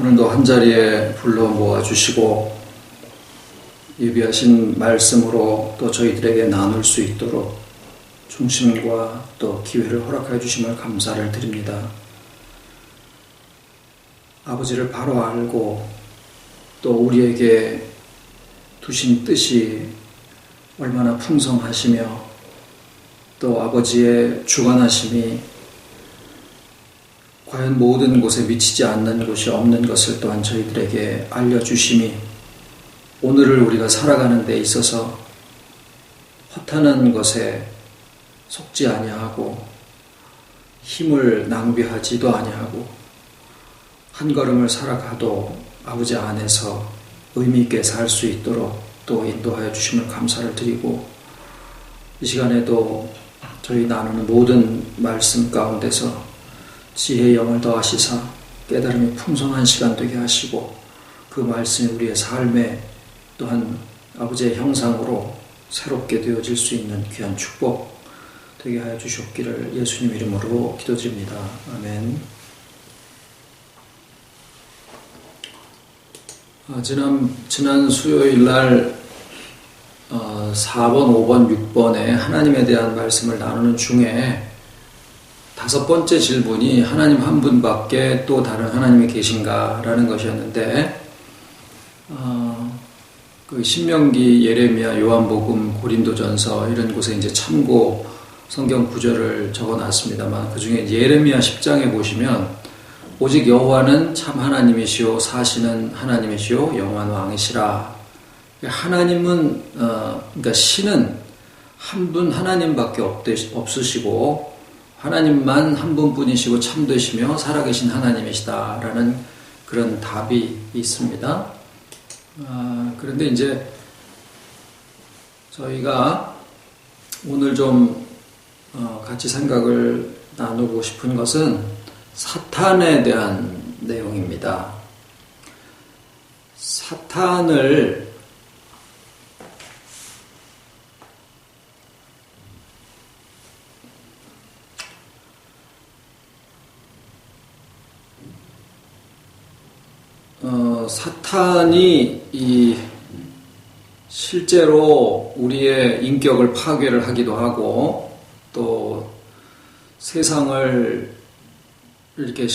오늘도 한자리에 불러 모아주시고 예비하신 말씀으로 또 저희들에게 나눌 수 있도록 중심과 또 기회를 허락해 주심을 감사를 드립니다. 아버지를 바로 알고 또 우리에게 두신 뜻이 얼마나 풍성하시며 또 아버지의 주관하심이 과연 모든 곳에 미치지 않는 곳이 없는 것을 또한 저희들에게 알려주심이 오늘을 우리가 살아가는 데 있어서 허탄한 것에 속지 아니하고 힘을 낭비하지도 아니하고 한 걸음을 살아가도 아버지 안에서 의미 있게 살 수 있도록 또 인도하여 주심을 감사를 드리고 이 시간에도 저희 나누는 모든 말씀 가운데서 지혜의 영을 더하시사 깨달음이 풍성한 시간 되게 하시고 그 말씀이 우리의 삶에 또한 아버지의 형상으로 새롭게 되어질 수 있는 귀한 축복 되게 하여 주시옵기를 예수님 이름으로 기도드립니다. 아멘. 지난 수요일 날 4번, 5번, 6번에 하나님에 대한 말씀을 나누는 중에 5번째 질문이 하나님 한 분밖에 또 다른 하나님이 계신가? 라는 것이었는데 그 신명기, 예레미야, 요한복음, 고린도전서 이런 곳에 이제 참고 성경 구절을 적어놨습니다만 그 중에 예레미야 10장에 보시면 오직 여호와는 참 하나님이시오 사시는 하나님이시오 영원한 왕이시라. 하나님은 그러니까 신은 한 분 하나님밖에 없으시고 하나님만 한 분뿐이시고 참되시며 살아계신 하나님이시다라는 그런 답이 있습니다. 그런데 이제 저희가 오늘 좀 같이 생각을 나누고 싶은 것은 사탄에 대한 내용입니다. 사탄을 사탄이 실제로 우리의 인격을 파괴를 하기도 하고 또 세상을 이렇게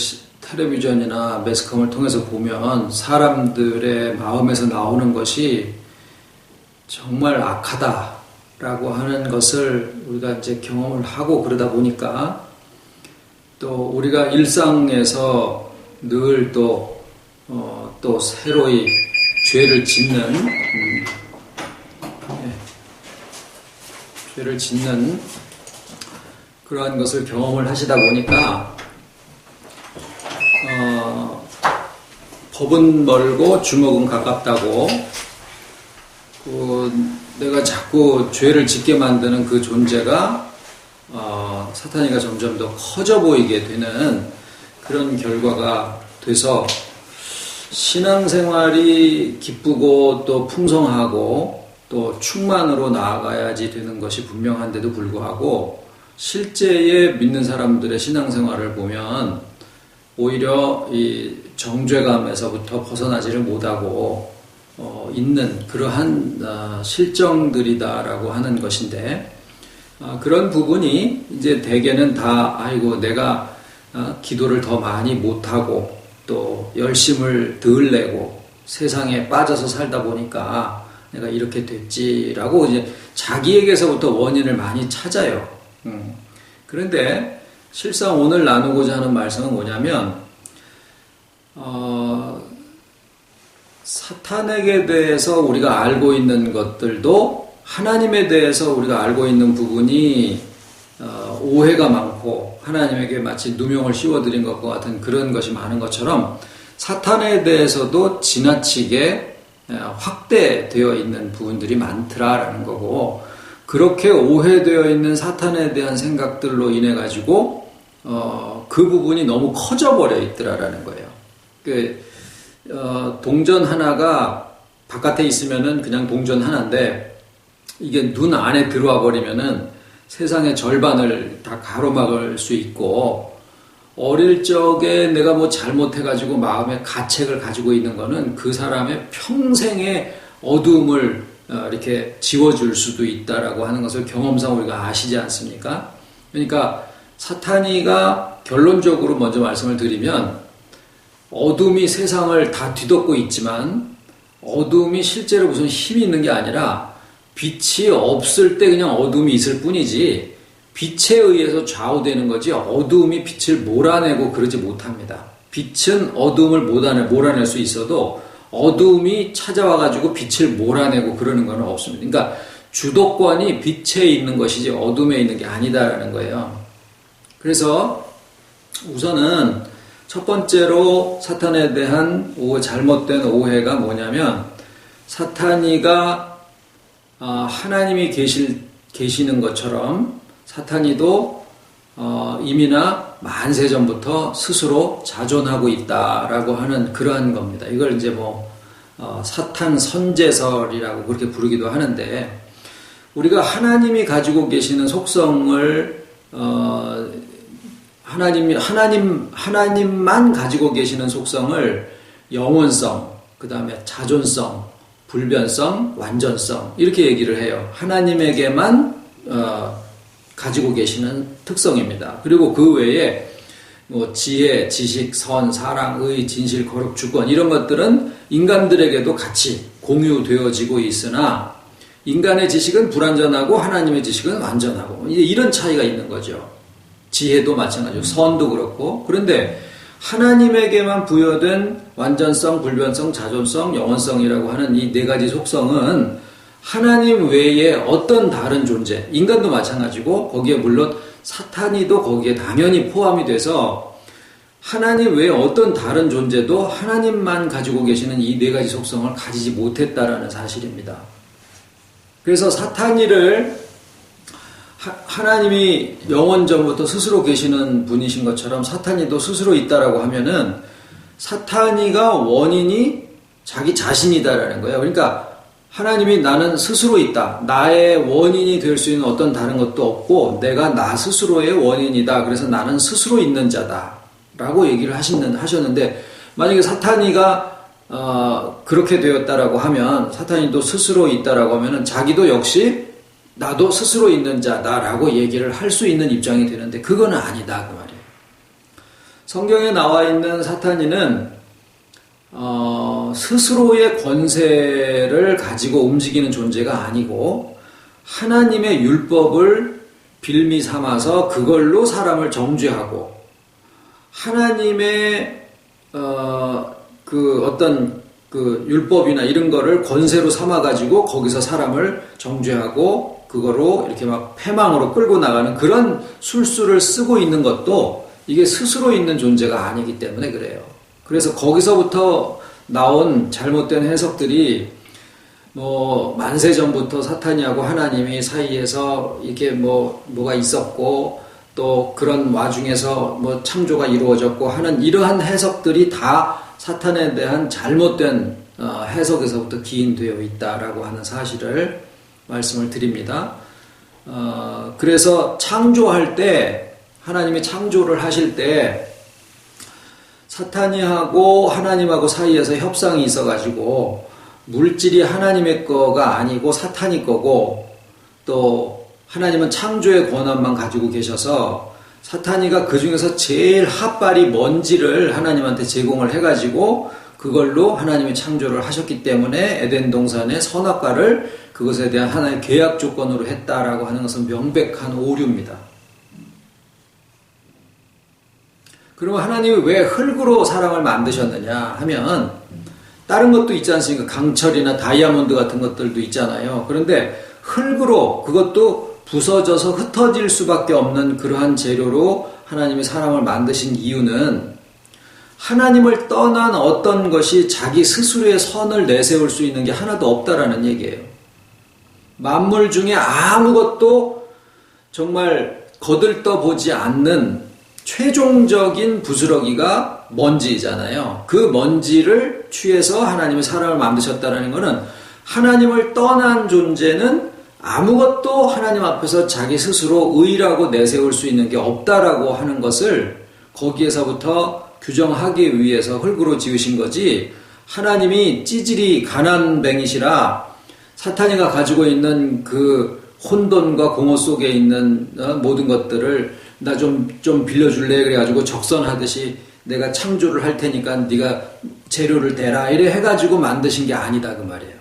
텔레비전이나 매스컴을 통해서 보면 사람들의 마음에서 나오는 것이 정말 악하다라고 하는 것을 우리가 이제 경험을 하고 그러다 보니까 또 우리가 일상에서 늘 또 새로이 죄를 짓는 그러한 것을 경험을 하시다 보니까 법은 멀고 주먹은 가깝다고 내가 자꾸 죄를 짓게 만드는 그 존재가 사탄이가 점점 더 커져 보이게 되는 그런 결과가 돼서 신앙생활이 기쁘고 또 풍성하고 또 충만으로 나아가야지 되는 것이 분명한데도 불구하고 실제의 믿는 사람들의 신앙생활을 보면 오히려 이 정죄감에서부터 벗어나지를 못하고 있는 그러한 실정들이다라고 하는 것인데 그런 부분이 이제 대개는 다 아이고 내가 기도를 더 많이 못하고 또 열심을 덜 내고 세상에 빠져서 살다 보니까 내가 이렇게 됐지라고 이제 자기에게서부터 원인을 많이 찾아요. 그런데 실상 오늘 나누고자 하는 말씀은 뭐냐면 사탄에게 대해서 우리가 알고 있는 것들도 하나님에 대해서 우리가 알고 있는 부분이 오해가 많고 하나님에게 마치 누명을 씌워드린 것과 같은 그런 것이 많은 것처럼 사탄에 대해서도 지나치게 확대되어 있는 부분들이 많더라라는 거고 그렇게 오해되어 있는 사탄에 대한 생각들로 인해 가지고 그 부분이 너무 커져버려 있더라라는 거예요. 동전 하나가 바깥에 있으면은 그냥 동전 하나인데 이게 눈 안에 들어와 버리면은 세상의 절반을 다 가로막을 수 있고 어릴 적에 내가 뭐 잘못해가지고 마음에 가책을 가지고 있는 거는 그 사람의 평생의 어두움을 이렇게 지워줄 수도 있다라고 하는 것을 경험상 우리가 아시지 않습니까? 그러니까 사탄이가 결론적으로 먼저 말씀을 드리면 어둠이 세상을 다 뒤덮고 있지만 어둠이 실제로 무슨 힘이 있는 게 아니라 빛이 없을 때 그냥 어둠이 있을 뿐이지 빛에 의해서 좌우되는 거지 어둠이 빛을 몰아내고 그러지 못합니다. 빛은 어둠을 몰아낼 수 있어도 어둠이 찾아와가지고 빛을 몰아내고 그러는 건 없습니다. 그러니까 주도권이 빛에 있는 것이지 어둠에 있는 게 아니다라는 거예요. 그래서 우선은 첫 번째로 사탄에 대한 잘못된 오해가 뭐냐면 사탄이가 하나님이 계시는 것처럼 사탄이도 이미나 만세 전부터 스스로 자존하고 있다라고 하는 그러한 겁니다. 이걸 이제 사탄 선제설이라고 그렇게 부르기도 하는데 우리가 하나님이 가지고 계시는 속성을 하나님만 가지고 계시는 속성을 영원성, 그 다음에 자존성, 불변성, 완전성 이렇게 얘기를 해요. 하나님에게만 가지고 계시는 특성입니다. 그리고 그 외에 지혜, 지식, 선, 사랑, 의, 진실, 거룩, 주권 이런 것들은 인간들에게도 같이 공유되어지고 있으나 인간의 지식은 불완전하고 하나님의 지식은 완전하고 이제 이런 차이가 있는 거죠. 지혜도 마찬가지고 선도 그렇고 그런데 하나님에게만 부여된 완전성, 불변성, 자존성, 영원성이라고 하는 이 네 가지 속성은 하나님 외에 어떤 다른 존재, 인간도 마찬가지고 거기에 물론 사탄이도 거기에 당연히 포함이 돼서 하나님 외에 어떤 다른 존재도 하나님만 가지고 계시는 이 네 가지 속성을 가지지 못했다라는 사실입니다. 그래서 사탄이를 하나님이 영원 전부터 스스로 계시는 분이신 것처럼 사탄이도 스스로 있다라고 하면은 사탄이가 원인이 자기 자신이다라는 거예요. 그러니까 하나님이 나는 스스로 있다. 나의 원인이 될 수 있는 어떤 다른 것도 없고 내가 나 스스로의 원인이다. 그래서 나는 스스로 있는 자다. 라고 얘기를 하셨는데 만약에 사탄이가 그렇게 되었다라고 하면 사탄이도 스스로 있다라고 하면은 자기도 역시 나도 스스로 있는 자다라고 얘기를 할 수 있는 입장이 되는데 그거는 아니다 그 말이에요. 성경에 나와 있는 사탄이는 스스로의 권세를 가지고 움직이는 존재가 아니고 하나님의 율법을 빌미 삼아서 그걸로 사람을 정죄하고 하나님의 어떤 율법이나 이런 거를 권세로 삼아 가지고 거기서 사람을 정죄하고 그거로 이렇게 막 패망으로 끌고 나가는 그런 술수를 쓰고 있는 것도 이게 스스로 있는 존재가 아니기 때문에 그래요. 그래서 거기서부터 나온 잘못된 해석들이 만세 전부터 사탄이하고 하나님이 사이에서 이렇게 뭐가 있었고 또 그런 와중에서 창조가 이루어졌고 하는 이러한 해석들이 다 사탄에 대한 잘못된 해석에서부터 기인되어 있다라고 하는 사실을 말씀을 드립니다. 그래서 창조할 때 하나님이 창조를 하실 때 사탄이하고 하나님하고 사이에서 협상이 있어가지고 물질이 하나님의 거가 아니고 사탄이 거고 또 하나님은 창조의 권한만 가지고 계셔서 사탄이가 그 중에서 제일 핫발이 먼지를 하나님한테 제공을 해가지고 그걸로 하나님이 창조를 하셨기 때문에 에덴 동산의 선악과를 그것에 대한 하나의 계약 조건으로 했다라고 하는 것은 명백한 오류입니다. 그러면 하나님이 왜 흙으로 사람을 만드셨느냐 하면 다른 것도 있지 않습니까? 강철이나 다이아몬드 같은 것들도 있잖아요. 그런데 흙으로 그것도 부서져서 흩어질 수밖에 없는 그러한 재료로 하나님이 사람을 만드신 이유는 하나님을 떠난 어떤 것이 자기 스스로의 선을 내세울 수 있는 게 하나도 없다라는 얘기예요. 만물 중에 아무것도 정말 거들떠보지 않는 최종적인 부스러기가 먼지잖아요. 그 먼지를 취해서 하나님이 사람을 만드셨다는 것은 하나님을 떠난 존재는 아무것도 하나님 앞에서 자기 스스로 의라고 내세울 수 있는 게 없다라고 하는 것을 거기에서부터 규정하기 위해서 흙으로 지으신 거지, 하나님이 찌질이 가난뱅이시라 사탄이가 가지고 있는 그 혼돈과 공허 속에 있는 모든 것들을 나 좀 빌려줄래 그래가지고 적선하듯이 내가 창조를 할 테니까 네가 재료를 대라 이래 해가지고 만드신 게 아니다 그 말이에요.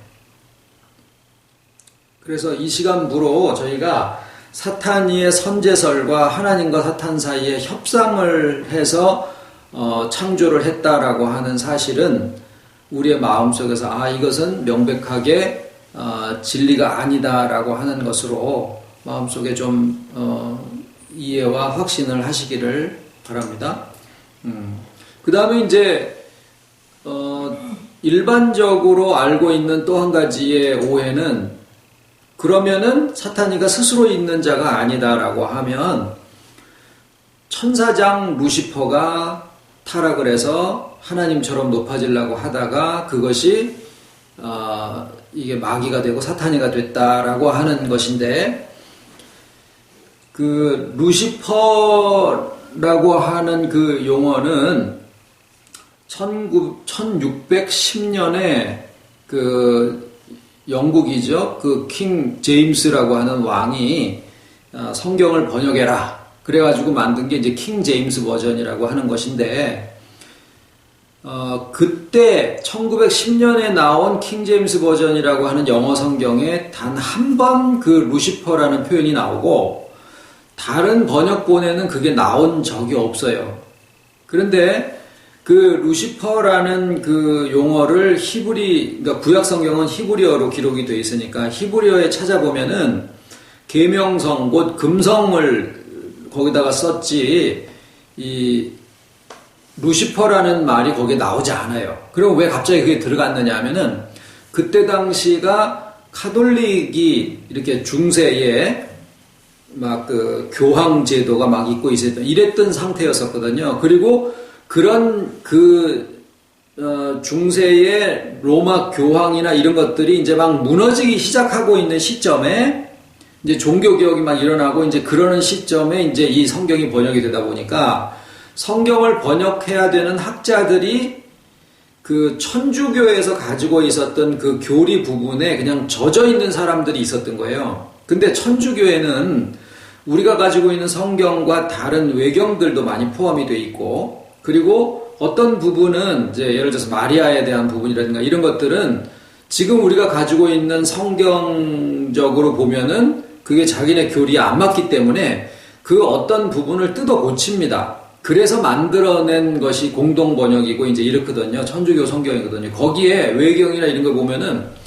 그래서 이 시간부로 저희가 사탄이의 선제설과 하나님과 사탄 사이에 협상을 해서 창조를 했다라고 하는 사실은 우리의 마음속에서 이것은 명백하게 진리가 아니다라고 하는 것으로 마음속에 좀 이해와 확신을 하시기를 바랍니다. 그 다음에 이제 일반적으로 알고 있는 또 한 가지의 오해는, 그러면은 사탄이가 스스로 있는 자가 아니다라고 하면 천사장 루시퍼가 타락을 해서 하나님처럼 높아지려고 하다가 그것이 이게 마귀가 되고 사탄이가 됐다라고 하는 것인데, 그 루시퍼라고 하는 그 용어는 1610년에 그 영국이죠. 그 킹 제임스라고 하는 왕이 성경을 번역해라 그래가지고 만든 게 이제 킹 제임스 버전이라고 하는 것인데, 그때 1910년에 나온 킹 제임스 버전이라고 하는 영어 성경에 단 한 번 그 루시퍼라는 표현이 나오고 다른 번역본에는 그게 나온 적이 없어요. 그런데 그 루시퍼라는 그 용어를 그러니까 구약 성경은 히브리어로 기록이 되어 있으니까 히브리어에 찾아보면은 계명성, 곧 금성을 거기다가 썼지, 이 루시퍼라는 말이 거기에 나오지 않아요. 그럼 왜 갑자기 그게 들어갔느냐 하면은, 그때 당시가 카톨릭이 이렇게 중세에 막 그 교황 제도가 막 있고 있었던 이랬던 상태였었거든요. 그리고 그런 중세의 로마 교황이나 이런 것들이 이제 막 무너지기 시작하고 있는 시점에 이제 종교개혁이 막 일어나고 이제 그러는 시점에 이제 이 성경이 번역이 되다 보니까 성경을 번역해야 되는 학자들이 그 천주교에서 가지고 있었던 그 교리 부분에 그냥 젖어 있는 사람들이 있었던 거예요. 근데 천주교에는 우리가 가지고 있는 성경과 다른 외경들도 많이 포함이 돼 있고, 그리고 어떤 부분은 이제 예를 들어서 마리아에 대한 부분이라든가 이런 것들은 지금 우리가 가지고 있는 성경적으로 보면은 그게 자기네 교리에 안 맞기 때문에 그 어떤 부분을 뜯어 고칩니다. 그래서 만들어낸 것이 공동 번역이고 이제 이렇거든요. 천주교 성경이거든요. 거기에 외경이나 이런 걸 보면은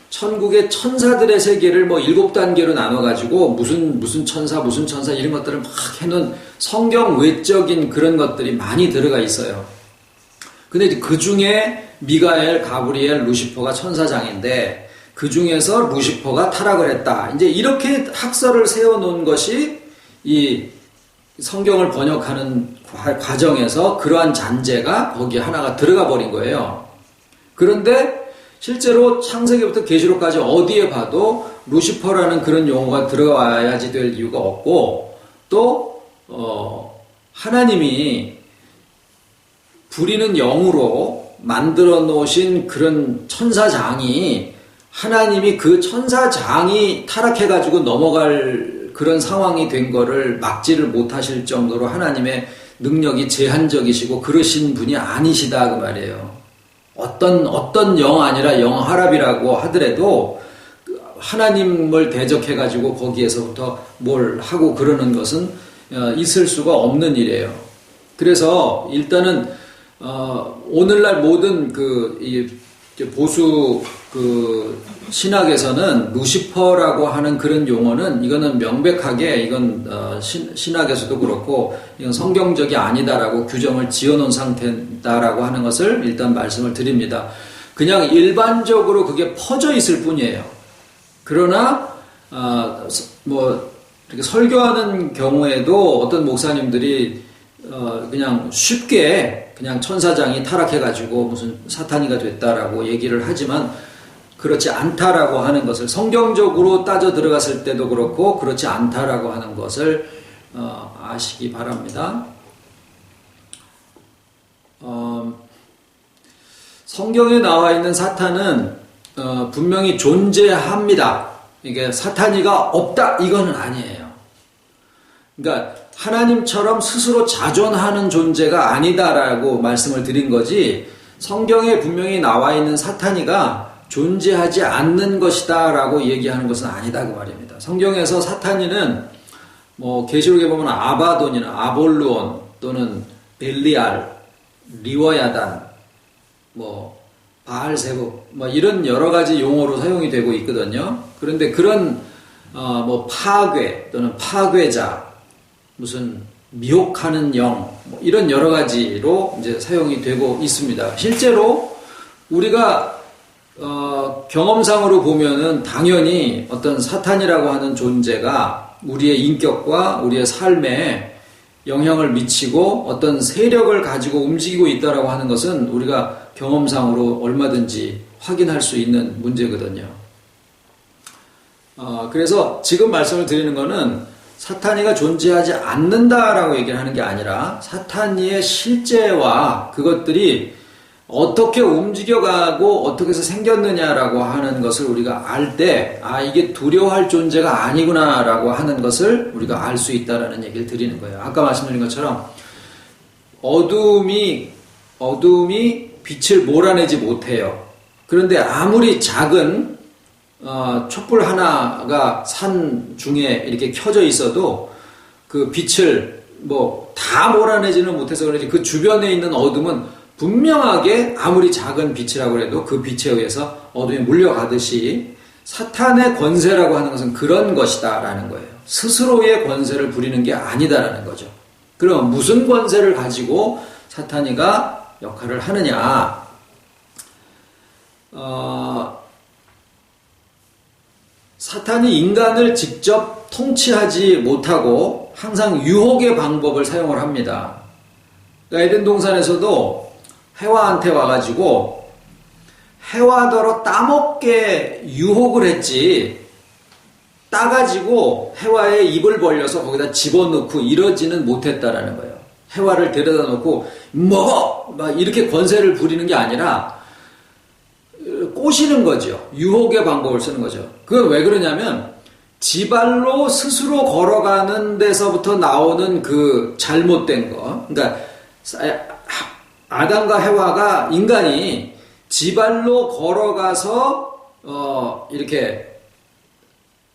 천국의 천사들의 세계를 뭐 7단계로 나눠가지고 무슨 천사 이런 것들을 막 해놓은 성경 외적인 그런 것들이 많이 들어가 있어요. 근데 그 중에 미가엘, 가브리엘, 루시퍼가 천사장인데 그 중에서 루시퍼가 타락을 했다. 이제 이렇게 학설을 세워놓은 것이 이 성경을 번역하는 과정에서 그러한 잔재가 거기에 하나가 들어가 버린 거예요. 그런데 실제로 창세기부터 계시록까지 어디에 봐도 루시퍼라는 그런 용어가 들어와야지 될 이유가 없고, 또 하나님이 부리는 영으로 만들어 놓으신 그런 천사장이, 하나님이 그 천사장이 타락해가지고 넘어갈 그런 상황이 된 거를 막지를 못하실 정도로 하나님의 능력이 제한적이시고 그러신 분이 아니시다 그 말이에요. 어떤 영 아니라 영하랍이라고 하더라도 하나님을 대적해가지고 거기에서부터 뭘 하고 그러는 것은 있을 수가 없는 일이에요. 그래서 일단은 오늘날 모든 보수 신학에서는 루시퍼라고 하는 그런 용어는 이거는 명백하게 이건 신학에서도 그렇고 이건 성경적이 아니다라고 규정을 지어놓은 상태다라고 하는 것을 일단 말씀을 드립니다. 그냥 일반적으로 그게 퍼져 있을 뿐이에요. 그러나 이렇게 설교하는 경우에도 어떤 목사님들이 그냥 쉽게 그냥 천사장이 타락해가지고 무슨 사탄이가 됐다라고 얘기를 하지만 그렇지 않다라고 하는 것을 성경적으로 따져 들어갔을 때도 그렇고 그렇지 않다라고 하는 것을 아시기 바랍니다. 성경에 나와 있는 사탄은 분명히 존재합니다. 이게 사탄이가 없다 이거는 아니에요. 그러니까 하나님처럼 스스로 자존하는 존재가 아니다라고 말씀을 드린 거지, 성경에 분명히 나와 있는 사탄이가 존재하지 않는 것이다 라고 얘기하는 것은 아니다 그 말입니다. 성경에서 사탄이는 계시록에 보면 아바돈이나 아볼루온 또는 벨리알, 리워야단, 바알세북 이런 여러 가지 용어로 사용이 되고 있거든요. 그런데 그런 파괴 또는 파괴자, 무슨 미혹하는 영, 이런 여러 가지로 이제 사용이 되고 있습니다. 실제로 우리가 경험상으로 보면은 당연히 어떤 사탄이라고 하는 존재가 우리의 인격과 우리의 삶에 영향을 미치고 어떤 세력을 가지고 움직이고 있다라고 하는 것은 우리가 경험상으로 얼마든지 확인할 수 있는 문제거든요. 그래서 지금 말씀을 드리는 거는 사탄이가 존재하지 않는다라고 얘기를 하는 게 아니라 사탄이의 실제와 그것들이 어떻게 움직여가고 어떻게 해서 생겼느냐라고 하는 것을 우리가 알 때, 이게 두려워할 존재가 아니구나라고 하는 것을 우리가 알 수 있다라는 얘기를 드리는 거예요. 아까 말씀드린 것처럼 어둠이 빛을 몰아내지 못해요. 그런데 아무리 작은 촛불 하나가 산 중에 이렇게 켜져 있어도 그 빛을 다 몰아내지는 못해서 그런지 그 주변에 있는 어둠은 분명하게 아무리 작은 빛이라고 해도 그 빛에 의해서 어둠이 물려가듯이 사탄의 권세라고 하는 것은 그런 것이다라는 거예요. 스스로의 권세를 부리는 게 아니다라는 거죠. 그럼 무슨 권세를 가지고 사탄이가 역할을 하느냐? 사탄이 인간을 직접 통치하지 못하고 항상 유혹의 방법을 사용을 합니다. 그러니까 에덴 동산에서도 해와한테 와가지고 해와더러 따먹게 유혹을 했지, 따가지고 해와의 입을 벌려서 거기다 집어넣고 이러지는 못했다라는 거예요. 해와를 데려다 놓고 먹어! 막 이렇게 권세를 부리는 게 아니라 꼬시는 거죠. 유혹의 방법을 쓰는 거죠. 그건 왜 그러냐면 지발로 스스로 걸어가는 데서부터 나오는 그 잘못된 거. 그러니까 아담과 해와가, 인간이 지발로 걸어가서 이렇게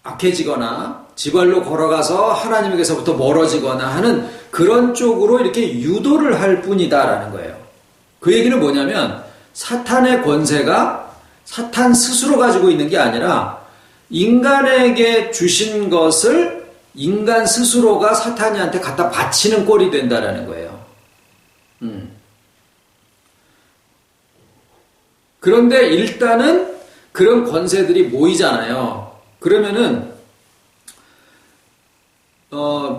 악해지거나 지발로 걸어가서 하나님에게서부터 멀어지거나 하는 그런 쪽으로 이렇게 유도를 할 뿐이다라는 거예요. 그 얘기는 뭐냐면 사탄의 권세가 사탄 스스로 가지고 있는 게 아니라 인간에게 주신 것을 인간 스스로가 사탄이한테 갖다 바치는 꼴이 된다라는 거예요. 그런데 일단은 그런 권세들이 모이잖아요. 그러면은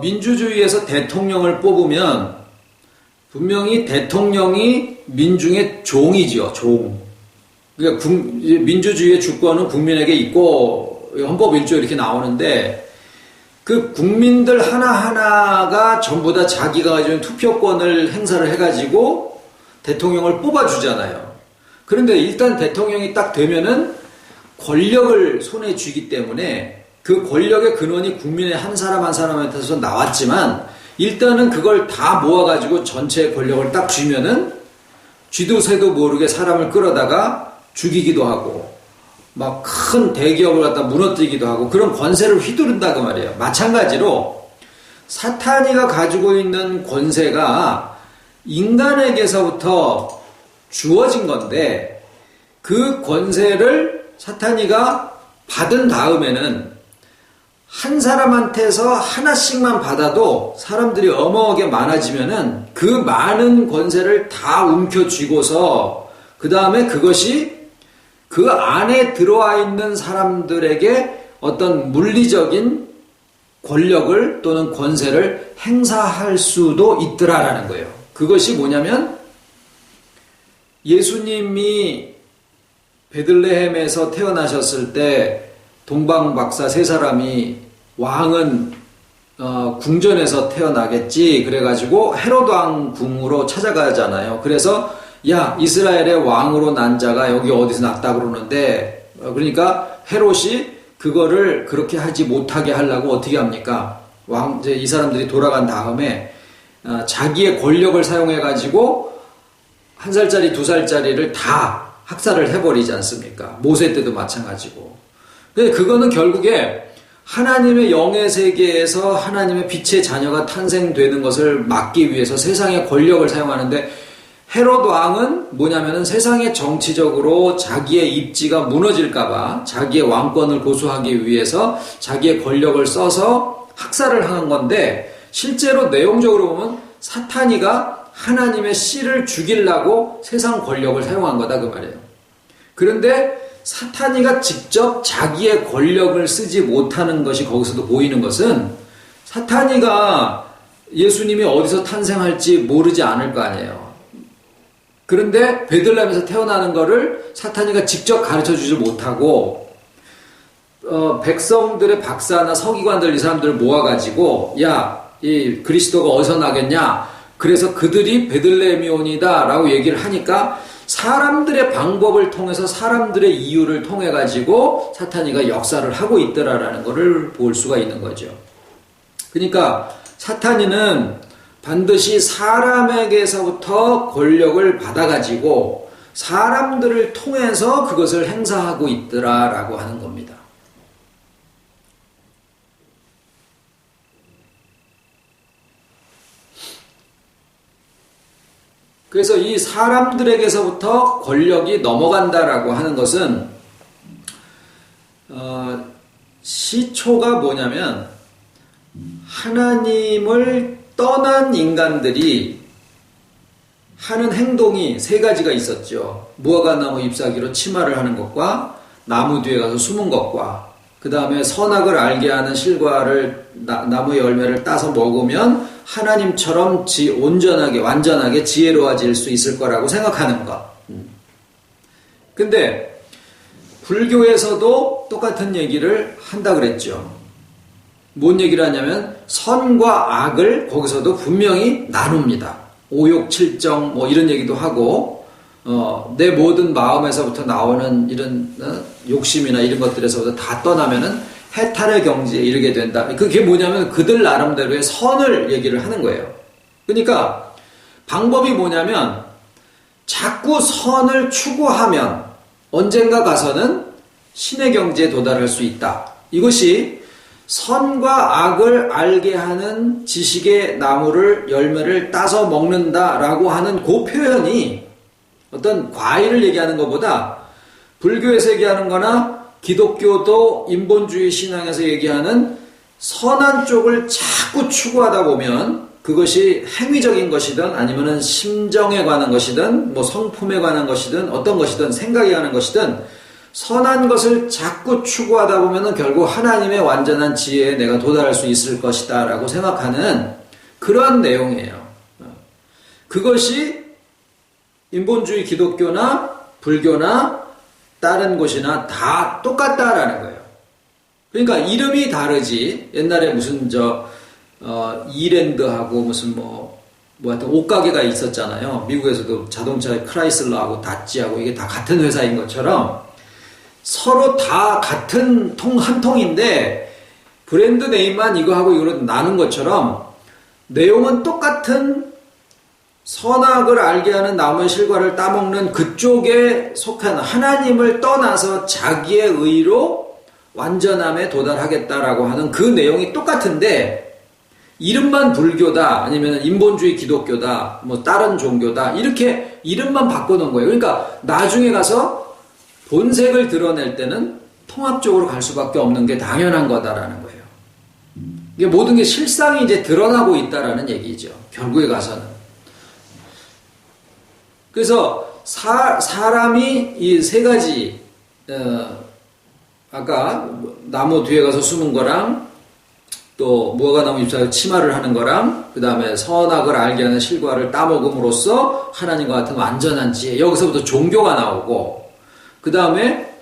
민주주의에서 대통령을 뽑으면 분명히 대통령이 민중의 종이죠. 종. 그러니까 민주주의의 주권은 국민에게 있고 헌법 1조 이렇게 나오는데 그 국민들 하나하나가 전부 다 자기가 가지고 있는 투표권을 행사를 해가지고 대통령을 뽑아주잖아요. 그런데 일단 대통령이 딱 되면은 권력을 손에 쥐기 때문에 그 권력의 근원이 국민의 한 사람 한 사람한테서 나왔지만 일단은 그걸 다 모아가지고 전체 권력을 딱 쥐면은 쥐도 새도 모르게 사람을 끌어다가 죽이기도 하고 막 큰 대기업을 갖다 무너뜨리기도 하고 그런 권세를 휘두른다 그 말이에요. 마찬가지로 사탄이가 가지고 있는 권세가 인간에게서부터 주어진 건데 그 권세를 사탄이가 받은 다음에는 한 사람한테서 하나씩만 받아도 사람들이 어마어마하게 많아지면은 그 많은 권세를 다 움켜쥐고서 그 다음에 그것이 그 안에 들어와 있는 사람들에게 어떤 물리적인 권력을 또는 권세를 행사할 수도 있더라라는 거예요. 그것이 뭐냐면 예수님이 베들레헴에서 태어나셨을 때 동방박사 세 사람이 왕은 궁전에서 태어나겠지. 그래가지고 헤로드 왕 궁으로 찾아가잖아요. 그래서 야, 이스라엘의 왕으로 난 자가 여기 어디서 났다 그러는데, 그러니까 헤롯이 그거를 그렇게 하지 못하게 하려고 어떻게 합니까? 이제 이 사람들이 돌아간 다음에 자기의 권력을 사용해가지고 1살짜리, 2살짜리를 다 학살을 해버리지 않습니까? 모세 때도 마찬가지고. 근데 그거는 결국에 하나님의 영의 세계에서 하나님의 빛의 자녀가 탄생되는 것을 막기 위해서 세상의 권력을 사용하는데, 헤롯 왕은 뭐냐면은 세상의 정치적으로 자기의 입지가 무너질까봐 자기의 왕권을 고수하기 위해서 자기의 권력을 써서 학살을 하는 건데, 실제로 내용적으로 보면 사탄이가 하나님의 씨를 죽이려고 세상 권력을 사용한 거다 그 말이에요. 그런데 사탄이가 직접 자기의 권력을 쓰지 못하는 것이 거기서도 보이는 것은, 사탄이가 예수님이 어디서 탄생할지 모르지 않을 거 아니에요. 그런데 베들레헴에서 태어나는 거를 사탄이가 직접 가르쳐 주지 못하고, 백성들의 박사나 서기관들 이 사람들을 모아가지고, 야, 이 그리스도가 어디서 나겠냐? 그래서 그들이 베들레헴이온이다 라고 얘기를 하니까 사람들의 방법을 통해서, 사람들의 이유를 통해 가지고 사탄이가 역사를 하고 있더라라는 것을 볼 수가 있는 거죠. 그러니까 사탄이는 반드시 사람에게서부터 권력을 받아가지고 사람들을 통해서 그것을 행사하고 있더라라고 하는 겁니다. 그래서 이 사람들에게서부터 권력이 넘어간다라고 하는 것은, 시초가 뭐냐면, 하나님을 떠난 인간들이 하는 행동이 3가지가 있었죠. 무화과나무 잎사귀로 치마를 하는 것과, 나무 뒤에 가서 숨은 것과, 그 다음에 선악을 알게 하는 실과를, 나무의 열매를 따서 먹으면 하나님처럼 온전하게, 완전하게 지혜로워질 수 있을 거라고 생각하는 것. 근데 불교에서도 똑같은 얘기를 한다 그랬죠. 뭔 얘기를 하냐면 선과 악을 거기서도 분명히 나눕니다. 오욕칠정 뭐 이런 얘기도 하고, 내 모든 마음에서부터 나오는 이런 욕심이나 이런 것들에서부터 다 떠나면은 해탈의 경지에 이르게 된다. 그게 뭐냐면 그들 나름대로의 선을 얘기를 하는 거예요. 그러니까 방법이 뭐냐면 자꾸 선을 추구하면 언젠가 가서는 신의 경지에 도달할 수 있다. 이것이 선과 악을 알게 하는 지식의 나무를, 열매를 따서 먹는다라고 하는 그 표현이 어떤 과일을 얘기하는 것보다 불교에서 얘기하는 거나 기독교도 인본주의 신앙에서 얘기하는 선한 쪽을 자꾸 추구하다 보면 그것이 행위적인 것이든 아니면은 심정에 관한 것이든 뭐 성품에 관한 것이든 어떤 것이든 생각에 관한 것이든 선한 것을 자꾸 추구하다 보면은 결국 하나님의 완전한 지혜에 내가 도달할 수 있을 것이다 라고 생각하는 그러한 내용이에요. 그것이 인본주의 기독교나 불교나 다른 곳이나 다 똑같다라는 거예요. 그러니까 이름이 다르지. 옛날에 무슨 이랜드하고 무슨 하여튼 옷가게가 있었잖아요. 미국에서도 자동차의 크라이슬러하고 다찌하고 이게 다 같은 회사인 것처럼 서로 다 같은 한 통인데 브랜드 네임만 이거하고 이거로 나눈 것처럼 내용은 똑같은 선악을 알게 하는 나무의 실과를 따먹는 그쪽에 속한 하나님을 떠나서 자기의 의로 완전함에 도달하겠다라고 하는 그 내용이 똑같은데 이름만 불교다 아니면 인본주의 기독교다 뭐 다른 종교다 이렇게 이름만 바꿔놓은 거예요. 그러니까 나중에 가서 본색을 드러낼 때는 통합적으로 갈 수밖에 없는 게 당연한 거다라는 거예요. 이게 모든 게 실상이 이제 드러나고 있다라는 얘기죠. 결국에 가서는. 그래서 사람이 이 3가지 아까 나무 뒤에 가서 숨은 거랑 또 무화과나무 잎사귀 치마를 하는 거랑 그 다음에 선악을 알게 하는 실과를 따먹음으로써 하나님과 같은 완전한 지혜 여기서부터 종교가 나오고 그 다음에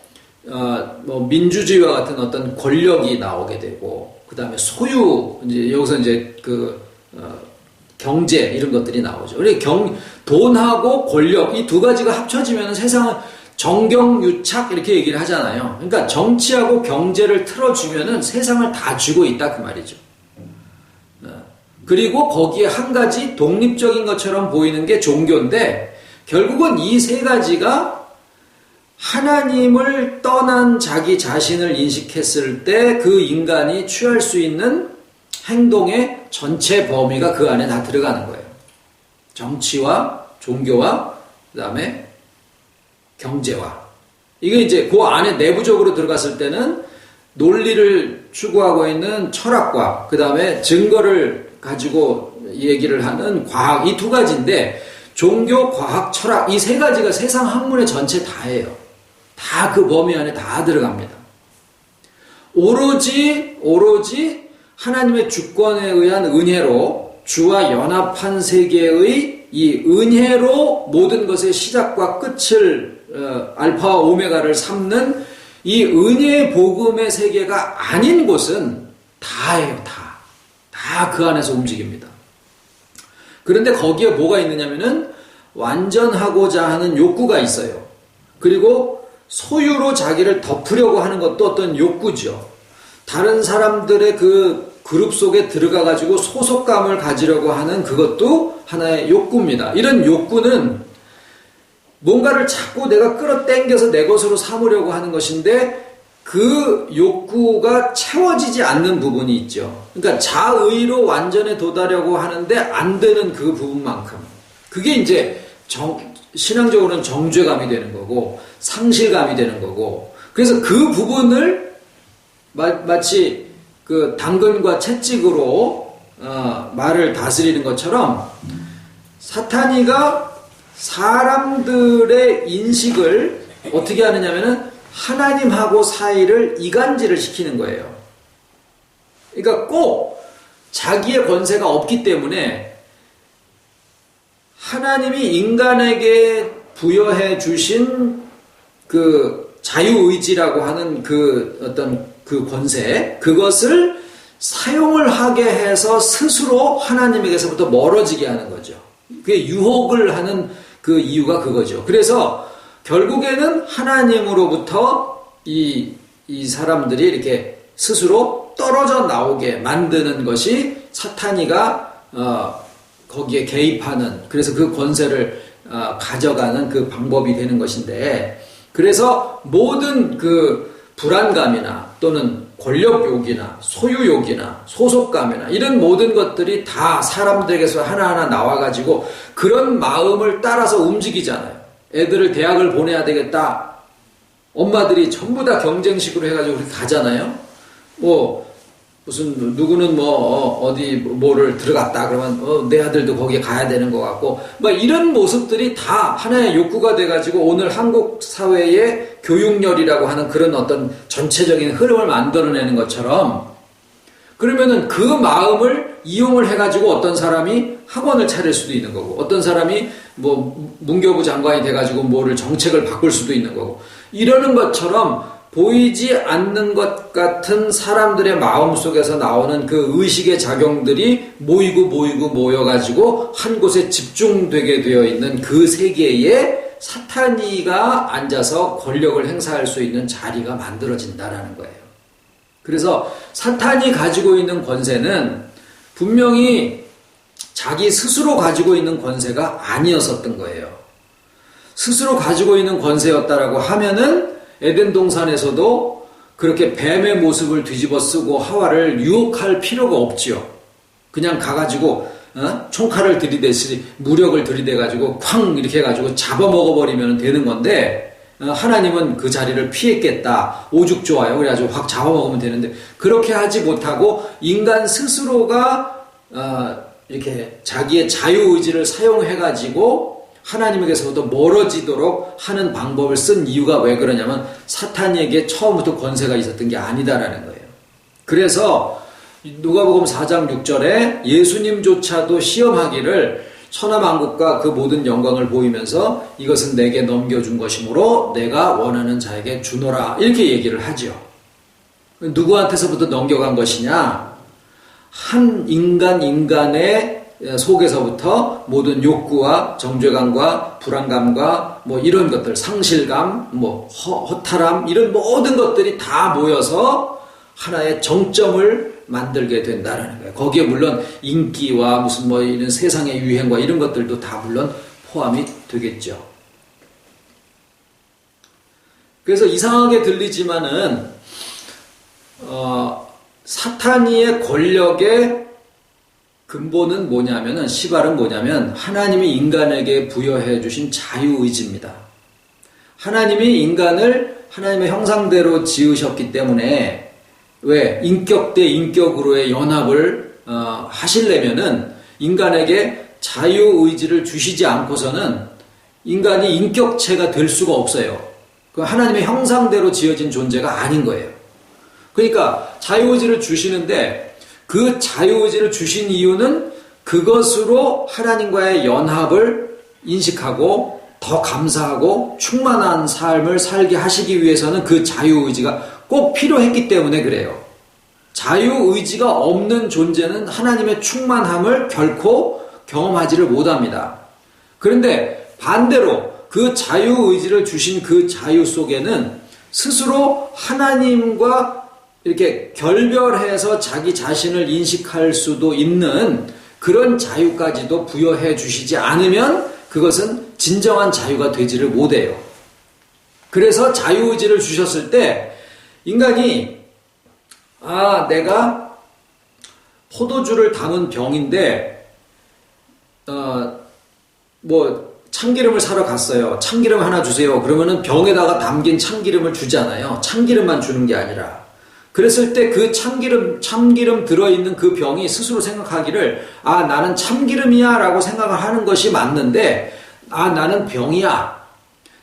민주주의와 같은 어떤 권력이 나오게 되고 그 다음에 소유, 이제 여기서 이제 경제 이런 것들이 나오죠. 그리고 돈하고 권력 이 두 가지가 합쳐지면 세상은 정경유착 이렇게 얘기를 하잖아요. 그러니까 정치하고 경제를 틀어주면은 세상을 다 쥐고 있다 그 말이죠. 그리고 거기에 한 가지 독립적인 것처럼 보이는 게 종교인데 결국은 이 세 가지가 하나님을 떠난 자기 자신을 인식했을 때 그 인간이 취할 수 있는 행동의 전체 범위가 그 안에 다 들어가는 거예요. 정치와 종교와 그 다음에 경제와. 이게 이제 그 안에 내부적으로 들어갔을 때는 논리를 추구하고 있는 철학과 그 다음에 증거를 가지고 얘기를 하는 과학 이 두 가지인데 종교, 과학, 철학 이 세 가지가 세상 학문의 전체 다예요. 다 그 범위 안에 다 들어갑니다. 오로지 하나님의 주권에 의한 은혜로 주와 연합한 세계의 이 은혜로 모든 것의 시작과 끝을 알파와 오메가를 삼는 이 은혜의 복음의 세계가 아닌 곳은 다예요. 다 그 안에서 움직입니다. 그런데 거기에 뭐가 있느냐면은 완전하고자 하는 욕구가 있어요. 그리고 소유로 자기를 덮으려고 하는 것도 어떤 욕구죠. 다른 사람들의 그 그룹 속에 들어가 가지고 소속감을 가지려고 하는 그것도 하나의 욕구입니다. 이런 욕구는 뭔가를 자꾸 내가 끌어당겨서 내 것으로 삼으려고 하는 것인데 그 욕구가 채워지지 않는 부분이 있죠. 그러니까 자의로 완전에 도달하려고 하는데 안 되는 그 부분만큼. 그게 이제 신앙적으로는 정죄감이 되는 거고 상실감이 되는 거고 그래서 그 부분을 마치 그 당근과 채찍으로 말을 다스리는 것처럼 사탄이가 사람들의 인식을 어떻게 하느냐면은 하나님하고 사이를 이간질을 시키는 거예요. 그러니까 꼭 자기의 권세가 없기 때문에 하나님이 인간에게 부여해 주신 그 자유의지라고 하는 그 어떤 그 권세, 그것을 사용을 하게 해서 스스로 하나님에게서부터 멀어지게 하는 거죠. 그게 유혹을 하는 그 이유가 그거죠. 그래서 결국에는 하나님으로부터 이 사람들이 이렇게 스스로 떨어져 나오게 만드는 것이 사탄이가 거기에 개입하는 그래서 그 권세를 가져가는 그 방법이 되는 것인데 그래서 모든 그 불안감이나 또는 권력욕이나 소유욕이나 소속감이나 이런 모든 것들이 다 사람들에게서 하나하나 나와가지고 그런 마음을 따라서 움직이잖아요. 애들을 대학을 보내야 되겠다. 엄마들이 전부 다 경쟁식으로 해가지고 그렇게 가잖아요. 무슨 누구는 어디 뭐를 들어갔다 그러면 내 아들도 거기에 가야 되는 것 같고 이런 모습들이 다 하나의 욕구가 돼가지고 오늘 한국 사회의 교육열이라고 하는 그런 어떤 전체적인 흐름을 만들어내는 것처럼 그러면은 그 마음을 이용을 해가지고 어떤 사람이 학원을 차릴 수도 있는 거고 어떤 사람이 문교부 장관이 돼가지고 뭐를 정책을 바꿀 수도 있는 거고 이러는 것처럼 보이지 않는 것 같은 사람들의 마음 속에서 나오는 그 의식의 작용들이 모여가지고 한 곳에 집중되게 되어 있는 그 세계에 사탄이가 앉아서 권력을 행사할 수 있는 자리가 만들어진다라는 거예요. 그래서 사탄이 가지고 있는 권세는 분명히 자기 스스로 가지고 있는 권세가 아니었었던 거예요. 스스로 가지고 있는 권세였다라고 하면은 에덴 동산에서도 그렇게 뱀의 모습을 뒤집어 쓰고 하와를 유혹할 필요가 없지요. 그냥 가가지고 총칼을 들이대시 무력을 들이대가지고 쾅 이렇게 해가지고 잡아먹어버리면 되는 건데 하나님은 그 자리를 피했겠다. 오죽 좋아요. 그래가지고 확 잡아먹으면 되는데 그렇게 하지 못하고 인간 스스로가 이렇게 자기의 자유의지를 사용해가지고 하나님에게서부터 멀어지도록 하는 방법을 쓴 이유가 왜 그러냐면 사탄에게 처음부터 권세가 있었던 게 아니다라는 거예요. 그래서 누가복음 4장 6절에 예수님조차도 시험하기를 천하만국과 그 모든 영광을 보이면서 이것은 내게 넘겨준 것이므로 내가 원하는 자에게 주노라 이렇게 얘기를 하죠. 누구한테서부터 넘겨간 것이냐? 한 인간의 속에서부터 모든 욕구와 정죄감과 불안감과 뭐 이런 것들, 상실감, 뭐 허탈함, 이런 모든 것들이 다 모여서 하나의 정점을 만들게 된다라는 거예요. 거기에 물론 인기와 무슨 뭐 이런 세상의 유행과 이런 것들도 다 물론 포함이 되겠죠. 그래서 이상하게 들리지만은 사탄이의 권력의 근본은 뭐냐면은, 시발은 뭐냐면 하나님이 인간에게 부여해 주신 자유의지입니다. 하나님이 인간을 하나님의 형상대로 지으셨기 때문에, 왜 인격 대 인격으로의 연합을 하시려면은 인간에게 자유의지를 주시지 않고서는 인간이 인격체가 될 수가 없어요. 그 하나님의 형상대로 지어진 존재가 아닌 거예요. 그러니까 자유의지를 주시는데, 그 자유의지를 주신 이유는 그것으로 하나님과의 연합을 인식하고 더 감사하고 충만한 삶을 살게 하시기 위해서는 그 자유의지가 꼭 필요했기 때문에 그래요. 자유의지가 없는 존재는 하나님의 충만함을 결코 경험하지를 못합니다. 그런데 반대로 그 자유의지를 주신 그 자유 속에는 스스로 하나님과 이렇게 결별해서 자기 자신을 인식할 수도 있는 그런 자유까지도 부여해 주시지 않으면 그것은 진정한 자유가 되지를 못해요. 그래서 자유의지를 주셨을 때 인간이 내가 포도주를 담은 병인데 참기름을 사러 갔어요. 참기름 하나 주세요. 그러면은 병에다가 담긴 참기름을 주잖아요. 참기름만 주는 게 아니라. 그랬을 때 그 참기름 들어있는 그 병이 스스로 생각하기를, 나는 참기름이야 라고 생각을 하는 것이 맞는데, 나는 병이야.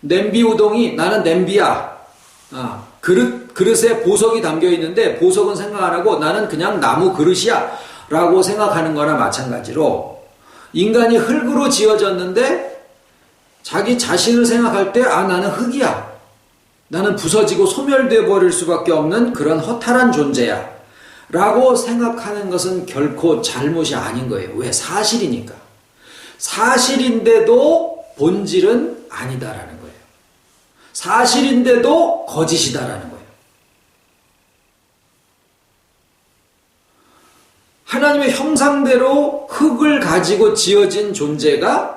냄비 우동이 나는 냄비야. 그릇에 보석이 담겨 있는데 보석은 생각 안 하고 나는 그냥 나무 그릇이야 라고 생각하는 거나 마찬가지로, 인간이 흙으로 지어졌는데 자기 자신을 생각할 때 나는 흙이야. 나는 부서지고 소멸되어 버릴 수밖에 없는 그런 허탈한 존재야 라고 생각하는 것은 결코 잘못이 아닌 거예요. 왜? 사실이니까. 사실인데도 본질은 아니다라는 거예요. 사실인데도 거짓이다라는 거예요. 하나님의 형상대로 흙을 가지고 지어진 존재가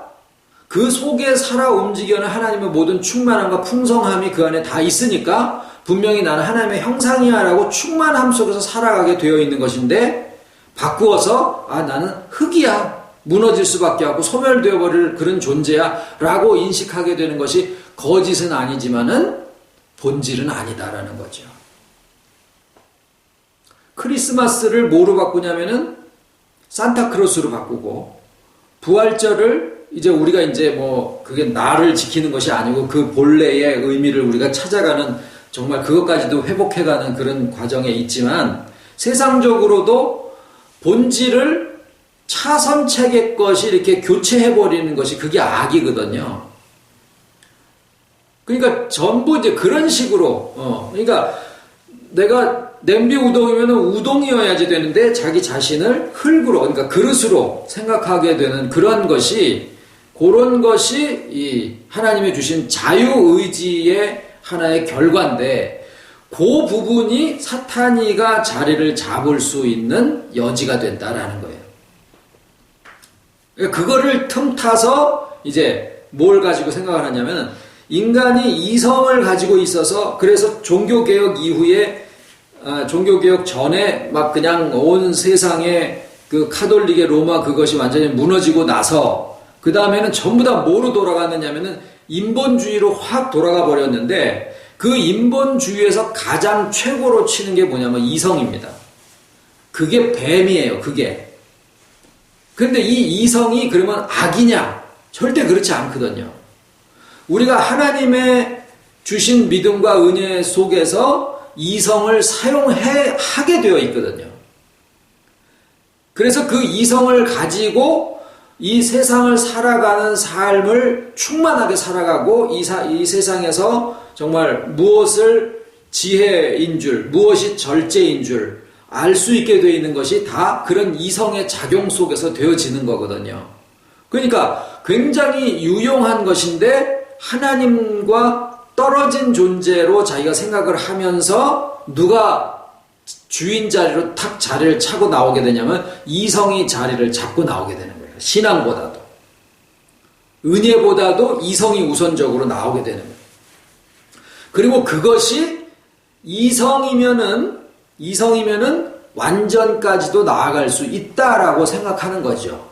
그 속에 살아 움직이는 하나님의 모든 충만함과 풍성함이 그 안에 다 있으니까 분명히 나는 하나님의 형상이야 라고 충만함 속에서 살아가게 되어 있는 것인데, 바꾸어서 나는 흙이야, 무너질 수밖에 없고 소멸되어 버릴 그런 존재야 라고 인식하게 되는 것이 거짓은 아니지만은 본질은 아니다라는 거죠. 크리스마스를 뭐로 바꾸냐면은 산타크로스로 바꾸고, 부활절을 이제 우리가 그게 나를 지키는 것이 아니고 그 본래의 의미를 우리가 찾아가는, 정말 그것까지도 회복해가는 그런 과정에 있지만, 세상적으로도 본질을 차선책의 것이 이렇게 교체해버리는 것이 그게 악이거든요. 그러니까 전부 그런 식으로, 그러니까 내가 냄비 우동이면 우동이어야지 되는데 자기 자신을 흙으로, 그러니까 그릇으로 생각하게 되는 그런 것이 이 하나님이 주신 자유의지의 하나의 결과인데, 그 부분이 사탄이가 자리를 잡을 수 있는 여지가 된다라는 거예요. 그거를 틈타서 이제 뭘 가지고 생각을 하냐면, 인간이 이성을 가지고 있어서, 그래서 종교개혁 이후에, 종교개혁 전에 막 그냥 온 세상에 그 카톨릭의 로마 그것이 완전히 무너지고 나서, 그 다음에는 전부 다 뭐로 돌아갔느냐면은 인본주의로 확 돌아가 버렸는데, 그 인본주의에서 가장 최고로 치는 게 뭐냐면 이성입니다. 그게 뱀이에요, 그게. 근데 이 이성이 그러면 악이냐? 절대 그렇지 않거든요. 우리가 하나님의 주신 믿음과 은혜 속에서 이성을 하게 되어 있거든요. 그래서 그 이성을 가지고 이 세상을 살아가는 삶을 충만하게 살아가고, 이 세상에서 정말 무엇을 지혜인 줄, 무엇이 절제인 줄 알 수 있게 되어 있는 것이 다 그런 이성의 작용 속에서 되어지는 거거든요. 그러니까 굉장히 유용한 것인데 하나님과 떨어진 존재로 자기가 생각을 하면서 누가 주인 자리로 탁 자리를 차고 나오게 되냐면 이성이 자리를 잡고 나오게 되는 거예요. 신앙보다도. 은혜보다도 이성이 우선적으로 나오게 되는 거예요. 그리고 그것이 이성이면은 완전까지도 나아갈 수 있다라고 생각하는 거죠.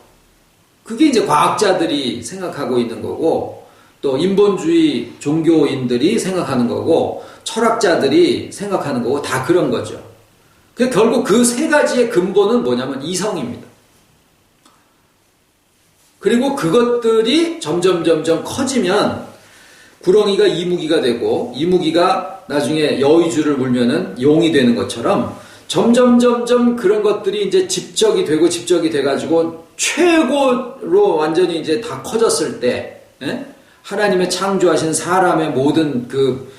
그게 이제 과학자들이 생각하고 있는 거고, 또 인본주의 종교인들이 생각하는 거고, 철학자들이 생각하는 거고, 다 그런 거죠. 결국 그 세 가지의 근본은 뭐냐면 이성입니다. 그리고 그것들이 점점 커지면 구렁이가 이무기가 되고 이무기가 나중에 여의주를 물면은 용이 되는 것처럼 점점 그런 것들이 이제 집적이 돼가지고 최고로 완전히 이제 다 커졌을 때, 하나님의 창조하신 사람의 모든 그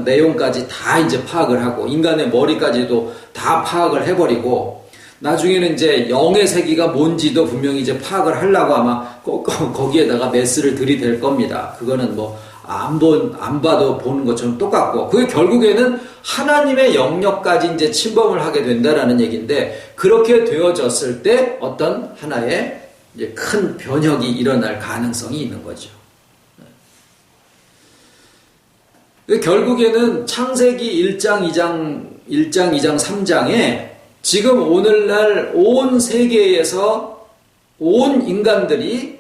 내용까지 다 이제 파악을 하고 인간의 머리까지도 다 파악을 해버리고 나중에는 이제 영의 세계가 뭔지도 분명히 이제 파악을 하려고 아마 거기에다가 메스를 들이댈 겁니다. 그거는 뭐 안 봐도 보는 것처럼 똑같고, 그게 결국에는 하나님의 영역까지 이제 침범을 하게 된다라는 얘기인데, 그렇게 되어졌을 때 어떤 하나의 이제 큰 변혁이 일어날 가능성이 있는 거죠. 결국에는 창세기 1장, 2장, 3장에 지금 오늘날 온 세계에서 온 인간들이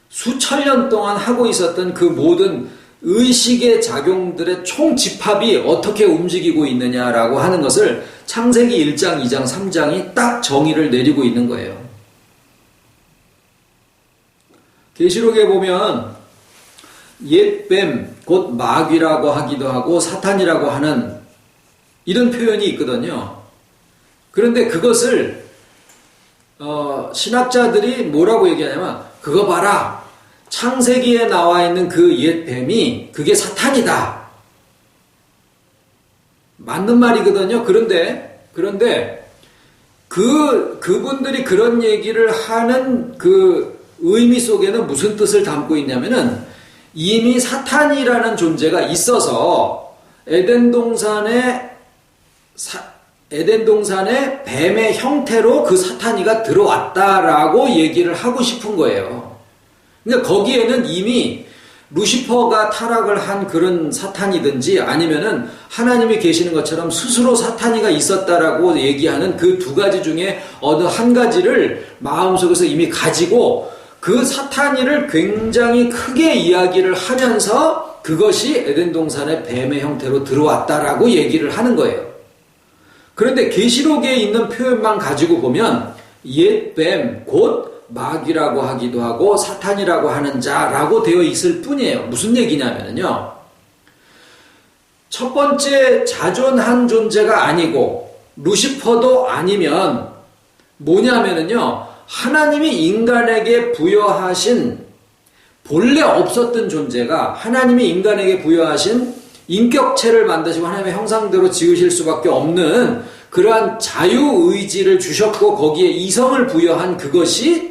수천 년 동안 하고 있었던 그 모든 의식의 작용들의 총집합이 어떻게 움직이고 있느냐라고 하는 것을 창세기 1장, 2장, 3장이 딱 정의를 내리고 있는 거예요. 계시록에 보면 옛뱀, 곧 마귀라고 하기도 하고 사탄이라고 하는 이런 표현이 있거든요. 그런데 그것을 신학자들이 뭐라고 얘기하냐면, 그거 봐라, 창세기에 나와 있는 그 옛 뱀이 그게 사탄이다. 맞는 말이거든요. 그런데 그분들이 그런 얘기를 하는 그 의미 속에는 무슨 뜻을 담고 있냐면은, 이미 사탄이라는 존재가 있어서 에덴 동산에 뱀의 형태로 그 사탄이가 들어왔다라고 얘기를 하고 싶은 거예요. 그러니까 거기에는 이미 루시퍼가 타락을 한 그런 사탄이든지 아니면은 하나님이 계시는 것처럼 스스로 사탄이가 있었다라고 얘기하는 그 두 가지 중에 어느 한 가지를 마음속에서 이미 가지고 그 사탄이를 굉장히 크게 이야기를 하면서 그것이 에덴 동산의 뱀의 형태로 들어왔다라고 얘기를 하는 거예요. 그런데 계시록에 있는 표현만 가지고 보면 옛뱀 곧 마귀라고 하기도 하고 사탄이라고 하는 자라고 되어 있을 뿐이에요. 무슨 얘기냐면요, 첫 번째 자존한 존재가 아니고 루시퍼도 아니면 뭐냐면요, 하나님이 인간에게 부여하신 본래 없었던 존재가 하나님이 인간에게 부여하신 인격체를 만드시고 하나님의 형상대로 지으실 수밖에 없는 그러한 자유의지를 주셨고 거기에 이성을 부여한 그것이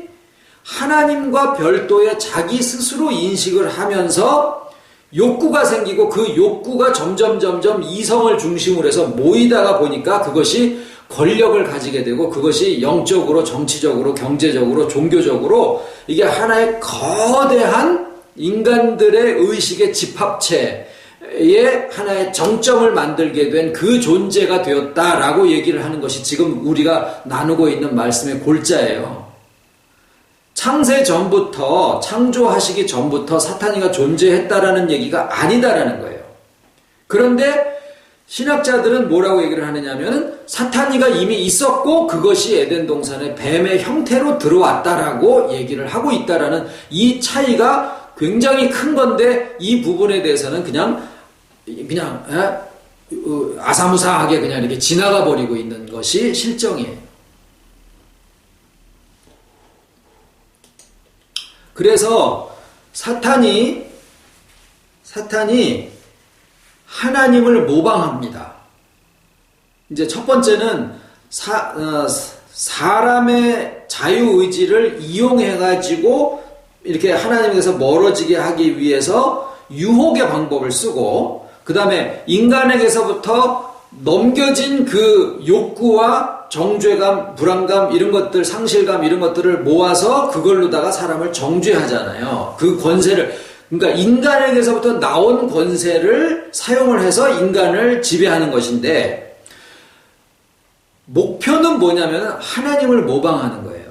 하나님과 별도의 자기 스스로 인식을 하면서 욕구가 생기고 그 욕구가 점점 이성을 중심으로 해서 모이다가 보니까 그것이 권력을 가지게 되고 그것이 영적으로, 정치적으로, 경제적으로, 종교적으로 이게 하나의 거대한 인간들의 의식의 집합체의 하나의 정점을 만들게 된 그 존재가 되었다라고 얘기를 하는 것이 지금 우리가 나누고 있는 말씀의 골자예요. 창세 전부터, 창조하시기 전부터 사탄이가 존재했다라는 얘기가 아니다라는 거예요. 그런데 신학자들은 뭐라고 얘기를 하느냐면 사탄이가 이미 있었고 그것이 에덴 동산의 뱀의 형태로 들어왔다라고 얘기를 하고 있다라는 이 차이가 굉장히 큰 건데 이 부분에 대해서는 그냥 아사무사하게 그냥 이렇게 지나가 버리고 있는 것이 실정이에요. 그래서 사탄이 하나님을 모방합니다. 이제 첫 번째는 사람의 자유의지를 이용해가지고 이렇게 하나님께서 멀어지게 하기 위해서 유혹의 방법을 쓰고, 그 다음에 인간에게서부터 넘겨진 그 욕구와 정죄감, 불안감, 이런 것들, 상실감, 이런 것들을 모아서 그걸로다가 사람을 정죄하잖아요. 그 권세를, 그러니까 인간에게서부터 나온 권세를 사용을 해서 인간을 지배하는 것인데, 목표는 뭐냐면 하나님을 모방하는 거예요.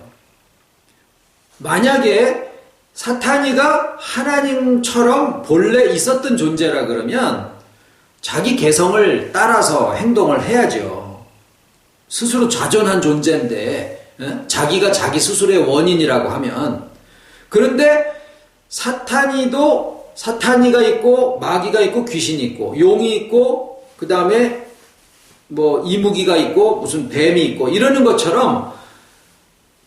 만약에 사탄이가 하나님처럼 본래 있었던 존재라 그러면 자기 개성을 따라서 행동을 해야죠. 스스로 좌존한 존재인데, 자기가 자기 스스로의 원인이라고 하면. 그런데 사탄이가 있고 마귀가 있고 귀신이 있고 용이 있고 그 다음에 뭐 이무기가 있고 무슨 뱀이 있고 이러는 것처럼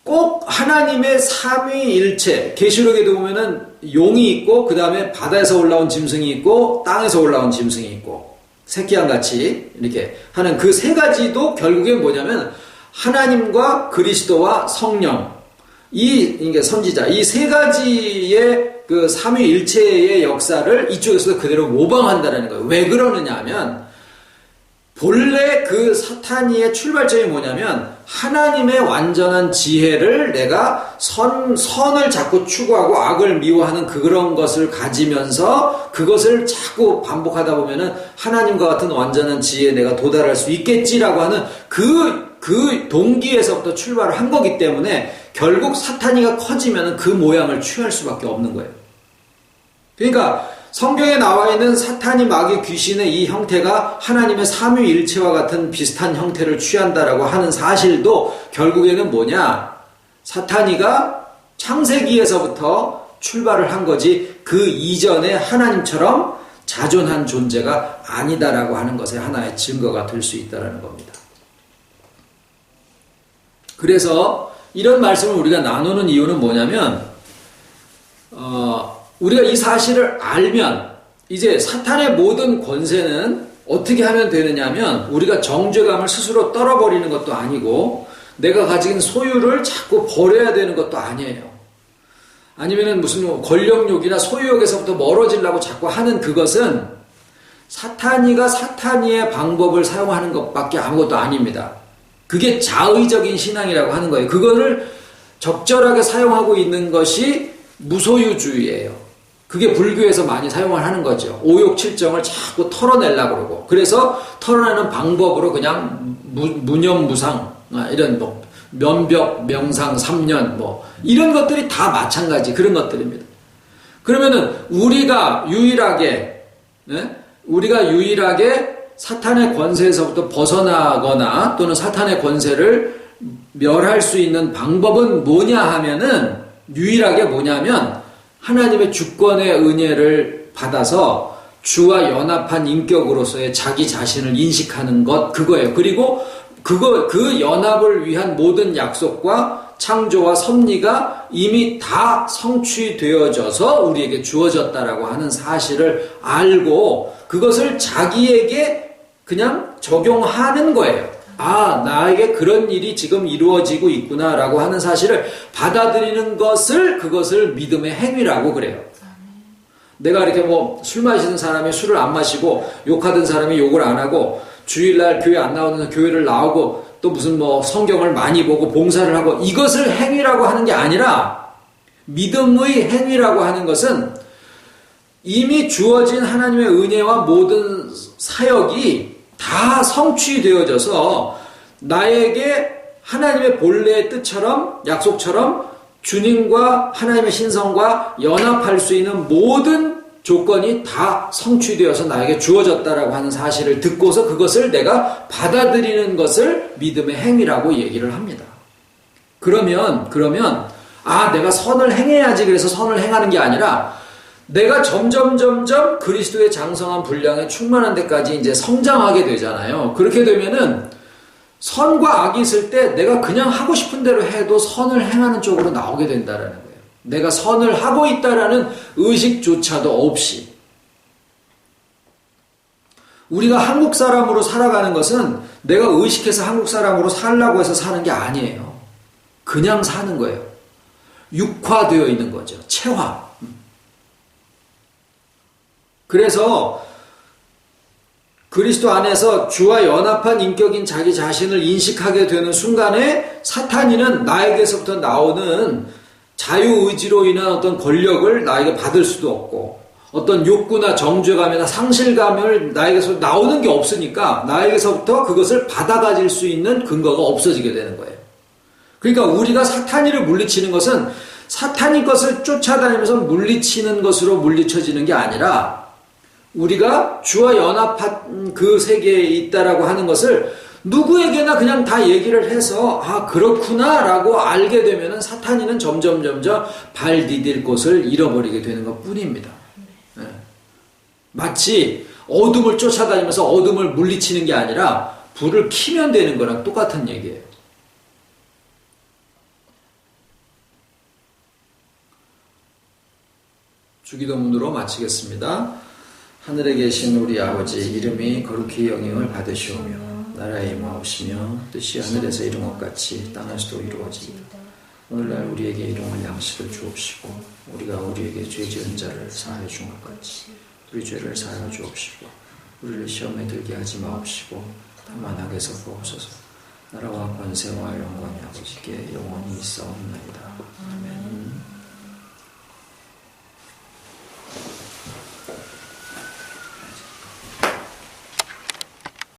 꼭 하나님의 삼위일체, 계시록에도 보면은 용이 있고 그 다음에 바다에서 올라온 짐승이 있고 땅에서 올라온 짐승이 있고 새끼양 같이 이렇게 하는 그 세 가지도 결국엔 뭐냐면 하나님과 그리스도와 성령, 이게 선지자, 이 세 가지의 그 삼위일체의 역사를 이쪽에서도 그대로 모방한다는 거예요. 왜 그러느냐 하면 본래 그 사탄이의 출발점이 뭐냐면 하나님의 완전한 지혜를 내가 선을 자꾸 추구하고 악을 미워하는 그런 것을 가지면서 그것을 자꾸 반복하다 보면은 하나님과 같은 완전한 지혜에 내가 도달할 수 있겠지라고 하는 그 동기에서부터 출발을 한 거기 때문에 결국 사탄이가 커지면은 그 모양을 취할 수밖에 없는 거예요. 그러니까 성경에 나와 있는 사탄이, 마귀, 귀신의 이 형태가 하나님의 삼위일체와 같은 비슷한 형태를 취한다라고 하는 사실도 결국에는 뭐냐? 사탄이가 창세기에서부터 출발을 한 거지 그 이전에 하나님처럼 자존한 존재가 아니다라고 하는 것의 하나의 증거가 될 수 있다는 겁니다. 그래서 이런 말씀을 우리가 나누는 이유는 뭐냐면 우리가 이 사실을 알면 이제 사탄의 모든 권세는 어떻게 하면 되느냐면 우리가 정죄감을 스스로 떨어버리는 것도 아니고 내가 가진 소유를 자꾸 버려야 되는 것도 아니에요. 아니면은 무슨 권력욕이나 소유욕에서부터 멀어지려고 자꾸 하는 그것은 사탄이가 사탄이의 방법을 사용하는 것밖에 아무것도 아닙니다. 그게 자의적인 신앙이라고 하는 거예요. 그거를 적절하게 사용하고 있는 것이 무소유주의예요. 그게 불교에서 많이 사용을 하는 거죠. 오욕칠정을 자꾸 털어내려고 그러고. 그래서 털어내는 방법으로 그냥 무념무상, 이런 뭐, 면벽, 명상, 3년, 뭐, 이런 것들이 다 마찬가지 그런 것들입니다. 그러면은 우리가 유일하게 사탄의 권세에서부터 벗어나거나 또는 사탄의 권세를 멸할 수 있는 방법은 뭐냐 하면은 유일하게 뭐냐면 하나님의 주권의 은혜를 받아서 주와 연합한 인격으로서의 자기 자신을 인식하는 것, 그거예요. 그리고 그 연합을 위한 모든 약속과 창조와 섭리가 이미 다 성취되어져서 우리에게 주어졌다라고 하는 사실을 알고 그것을 자기에게 그냥 적용하는 거예요. 아, 나에게 그런 일이 지금 이루어지고 있구나라고 하는 사실을 받아들이는 그것을 믿음의 행위라고 그래요. 내가 이렇게 뭐 술 마시는 사람이 술을 안 마시고 욕하던 사람이 욕을 안 하고 주일날 교회 안 나오는 교회를 나오고 또 무슨 뭐 성경을 많이 보고 봉사를 하고 이것을 행위라고 하는 게 아니라 믿음의 행위라고 하는 것은 이미 주어진 하나님의 은혜와 모든 사역이 다 성취되어져서 나에게 하나님의 본래의 뜻처럼 약속처럼 주님과 하나님의 신성과 연합할 수 있는 모든 조건이 다 성취되어서 나에게 주어졌다라고 하는 사실을 듣고서 그것을 내가 받아들이는 것을 믿음의 행위라고 얘기를 합니다. 그러면 내가 선을 행해야지 그래서 선을 행하는 게 아니라 내가 점점 그리스도의 장성한 분량에 충만한 데까지 이제 성장하게 되잖아요. 그렇게 되면은 선과 악이 있을 때 내가 그냥 하고 싶은 대로 해도 선을 행하는 쪽으로 나오게 된다라는 거예요. 내가 선을 하고 있다라는 의식조차도 없이. 우리가 한국 사람으로 살아가는 것은 내가 의식해서 한국 사람으로 살라고 해서 사는 게 아니에요. 그냥 사는 거예요. 육화되어 있는 거죠. 체화. 그래서 그리스도 안에서 주와 연합한 인격인 자기 자신을 인식하게 되는 순간에 사탄이는 나에게서부터 나오는 자유의지로 인한 어떤 권력을 나에게 받을 수도 없고 어떤 욕구나 정죄감이나 상실감을 나에게서 나오는 게 없으니까 나에게서부터 그것을 받아가질 수 있는 근거가 없어지게 되는 거예요. 그러니까 우리가 사탄이를 물리치는 것은 사탄이 것을 쫓아다니면서 물리치는 것으로 물리쳐지는 게 아니라 우리가 주와 연합한 그 세계에 있다라고 하는 것을 누구에게나 그냥 다 얘기를 해서 아 그렇구나 라고 알게 되면은 사탄이는 점점 발 디딜 곳을 잃어버리게 되는 것 뿐입니다. 네. 마치 어둠을 쫓아다니면서 어둠을 물리치는 게 아니라 불을 켜면 되는 거랑 똑같은 얘기예요. 주기도문으로 마치겠습니다. 하늘에 계신 우리 아버지 이름이 거룩히 영광을 받으시오며 나라의 임하옵시며 뜻이 하늘에서 이룬 것 같이 땅에서도 이루어지이다. 오늘날 우리에게 일용할 양식을 주옵시고 우리가 우리에게 죄 지은 자를 사하여 준 것 같이 우리 죄를 사하여 주옵시고 우리를 시험에 들게 하지 마옵시고 다만 악에서 구하옵소서. 나라와 권세와 영광이 아버지께 영원히 있사옵나이다.